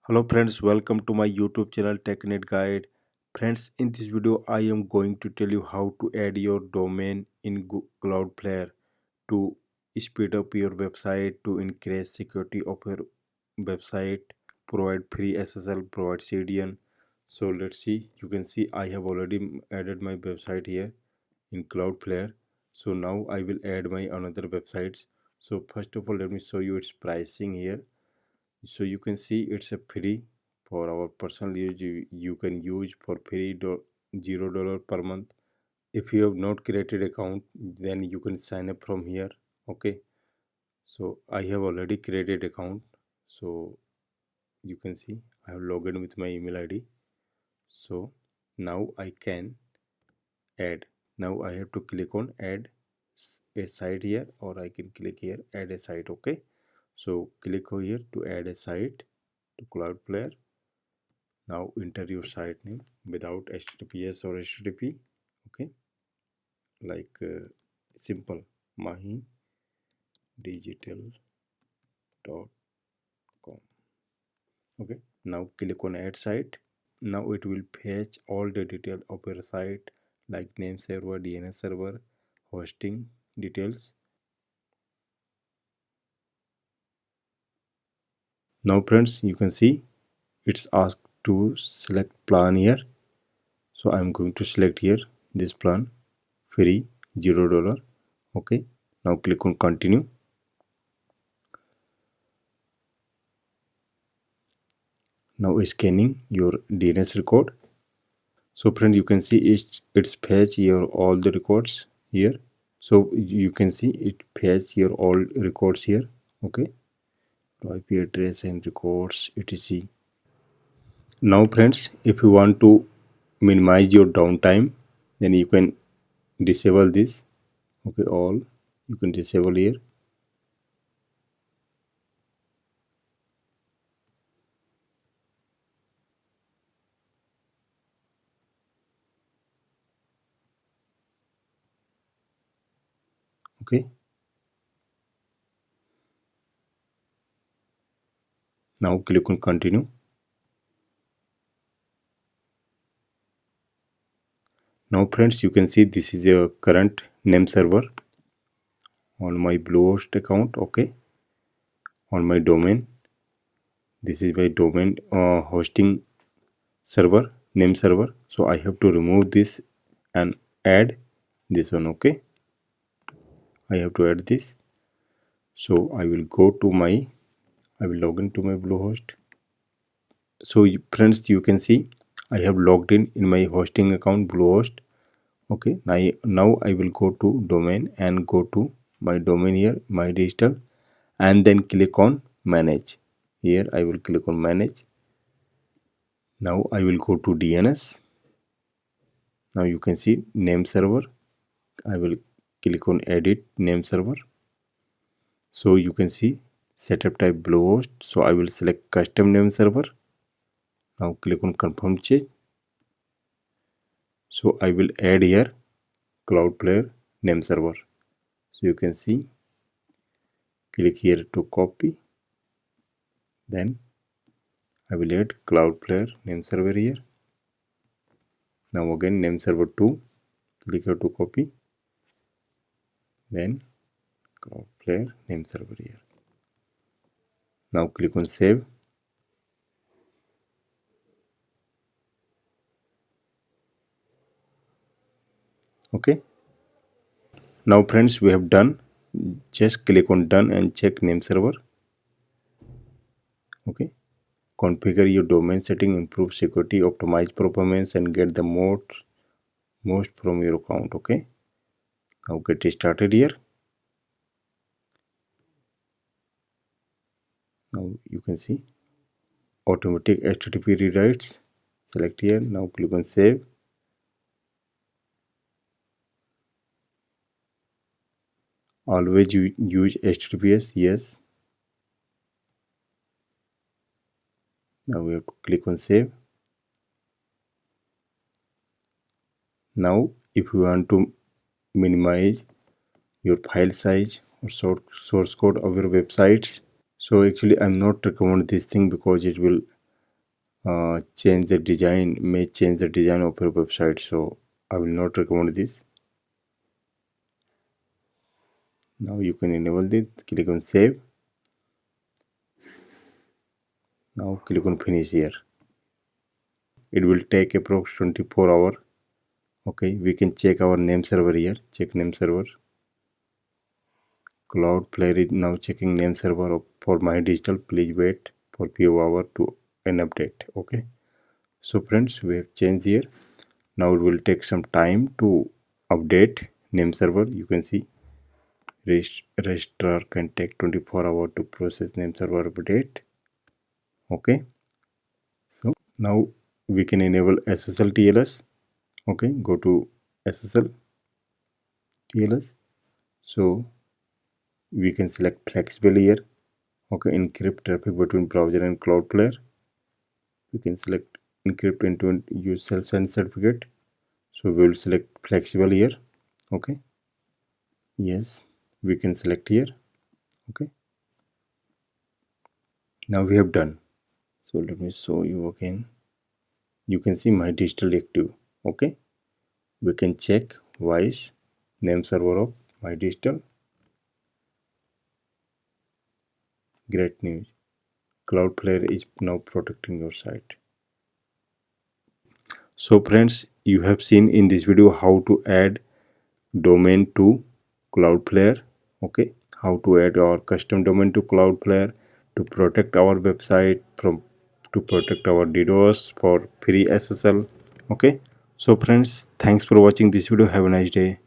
Hello friends, welcome to my YouTube channel TechNet Guide. Friends, in this video I am going to tell you how to add your domain in Cloudflare to speed up your website, to increase security of your website, provide free SSL, provide CDN. So let's see. You can see I have already added my website here in Cloudflare. So now I will add my another websites. So first of all, let me show you its pricing here. So you can see it's a free for our personal use. You can use for free $0 per month. If you have not created account, then you can sign up from here. Okay, so I have already created account. So you can see I have logged in with my email ID. So now I can add. Now I have to click on add a site here, or I can click here add a site. Okay, so click over here to add a site to Cloudflare. Now enter your site name without HTTPS or HTTP. Okay, like simple mahidigital.com. Okay, now click on add site. Now it will fetch all the detail of your site, like name server, DNS server, hosting details. Now friends, you can see it's asked to select plan here. So I'm going to select here this plan, free $0. Okay, now click on continue. Now scanning your DNS record. So friend, you can see it's fetch your all the records here. So you can see it fetch your all records here. Okay, IP address and records etc. Now friends, if you want to minimize your downtime, then you can disable this. Okay, all you can disable here. Okay, now click on continue. Now friends, you can see this is the current name server on my Bluehost account. Okay, on my domain, this is my domain hosting server, name server. So I have to remove this and add this one. Okay, I have to add this. So I will go to my, I will log into my Bluehost. So friends, you can see I have logged in my hosting account Bluehost. Okay, now I will go to domain and go to my domain here, my digital, and then click on manage. Here I will click on manage. Now I will go to DNS. Now you can see name server. I will click on edit name server. So you can see setup type Bluehost. So I will select custom name server. Now click on confirm change. So I will add here Cloudflare name server. So you can see, click here to copy. Then I will add Cloudflare name server here. Now again name server 2, click here to copy. Then Cloudflare name server here. Now click on save. Okay. Now friends, we have done. Just click on done and check name server. Okay. Configure your domain setting, improve security, optimize performance, and get the most from your account. Okay. Now get started here. Now you can see automatic HTTP rewrites. Select here. Now click on save. Always use HTTPS. Yes. Now we have to click on save. Now if you want to minimize your file size or source code of your websites, so actually I'm not recommend this thing because it will change the design, may change the design of your website, so I will not recommend this. Now you can enable this, click on save. Now click on finish here. It will take approx 24 hours. Okay, we can check our name server here. Check name server. Cloudflare is now checking name server for my digital. Please wait for few hours to an update. Okay, so friends, we have changed here. Now it will take some time to update name server. You can see registrar can take 24 hours to process name server update. Okay, so now we can enable SSLTLS. Okay, go to SSLTLS. So we can select flexible here. Okay, encrypt traffic between browser and Cloudflare. We can select encrypt end-to-end use self-sign certificate. So we will select flexible here. Okay, yes, we can select here. Okay, now we have done. So let me show you again. You can see my digital active. Okay, we can check voice name server of my digital. Great news, Cloudflare is now protecting your site. So friends, you have seen in this video how to add domain to Cloudflare. Okay, how to add our custom domain to Cloudflare to protect our website from, to protect our DDoS for free SSL. Okay, so friends, thanks for watching this video. Have a nice day.